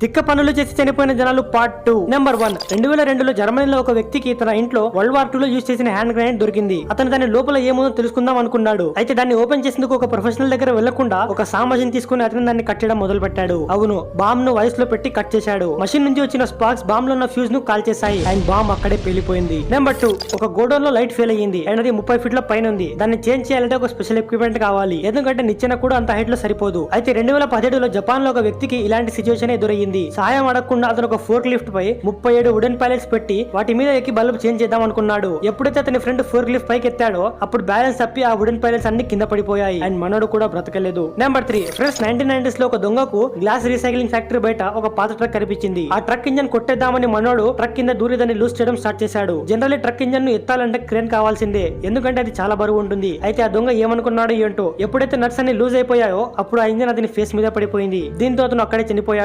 తిక్క పనులు చేసి చనిపోయిన జనాలు పార్ట్ 2. నెంబర్ 1. 2002లో జర్మనీలో ఒక వ్యక్తికి తన ఇంట్లో వరల్డ్ వార్ 2లో యూజ్ చేసిన హ్యాండ్ గ్రెనేడ్ దొరికింది. అతను దాని లోపల ఏముందో తెలుసుకుందాం అనుకున్నాడు. అయితే దాన్ని ఓపెన్ చేసేందుకు ఒక ప్రొఫెషనల్ దగ్గర వెళ్లకుండా ఒక సామాజిని తీసుకుని అతను దాన్ని కట్ చేయడం మొదలు పెట్టాడు. అవును, బాంబ్ ను వైస్ లో పెట్టి కట్ చేశాడు. మషిన్ నుంచి వచ్చిన స్పార్క్స్ బాంబ్ లో ఉన్న ఫ్యూజ్ ను కాల్ చేశాయి అండ్ బాంబ్ అక్కడే పేలిపోయింది. నెంబర్ 2. ఒక గోడౌన్ లో లైట్ ఫెయిల్ అయ్యింది అండ్ అది 30 ఫీట్ల పైన ఉంది. దాన్ని చేంజ్ చేయాలంటే ఒక స్పెషల్ ఎక్విప్మెంట్ కావాలి, ఎందుకంటే నిచ్చెన కూడా అంత హైట్ లో సరిపోదు. అయితే 2017లో జపాన్ లో ఒక వ్యక్తికి ఇలాంటి సిచ్యువేషన్ ఎదురయ్యింది. సహాయం అడగకుండా అతను ఒక ఫోర్క్ లిఫ్ట్ పై 37 వుడెన్ ప్యాలెట్స్ పెట్టి వాటి మీద ఎక్కి బల్బ్ చేంజ్ చేద్దాం అనుకున్నాడు. ఎప్పుడైతే అతని ఫ్రెండ్ ఫోర్క్ లిఫ్ట్ పైకి ఎత్తాడో అప్పుడు బ్యాలెన్స్ తప్పి ఆ వుడెన్ ప్యాలెట్స్ అన్ని కింద పడిపోయాయి అండ్ మనోడు కూడా బ్రతకలేదు. నెంబర్ 3. ఫ్రెండ్స్, 1990s లో ఒక దొంగకు గ్లాస్ రీసైక్లింగ్ ఫ్యాక్టరీ బయట ఒక పాత ట్రక్ కనిపించింది. ఆ ట్రక్ ఇంజన్ కొట్టేద్దామని మనోడు ట్రక్ కింద దూరి దాన్ని లూజ్ చేయడం స్టార్ట్ చేశాడు. జనరల్లీ ట్రక్ ఇంజన్ ను ఎత్తాలంటే క్రేన్ కావాల్సిందే, ఎందుకంటే అది చాలా బరువు ఉంటుంది. అయితే ఆ దొంగ ఏమనుకున్నాడు ఏంటో, ఎప్పుడైతే నట్స్ అన్ని లూజ్ అయిపోయాయో అప్పుడు ఆ ఇంజన్ అతని ఫేస్ మీద పడిపోయింది. దీంతో అతను అక్కడే చనిపోయాడు.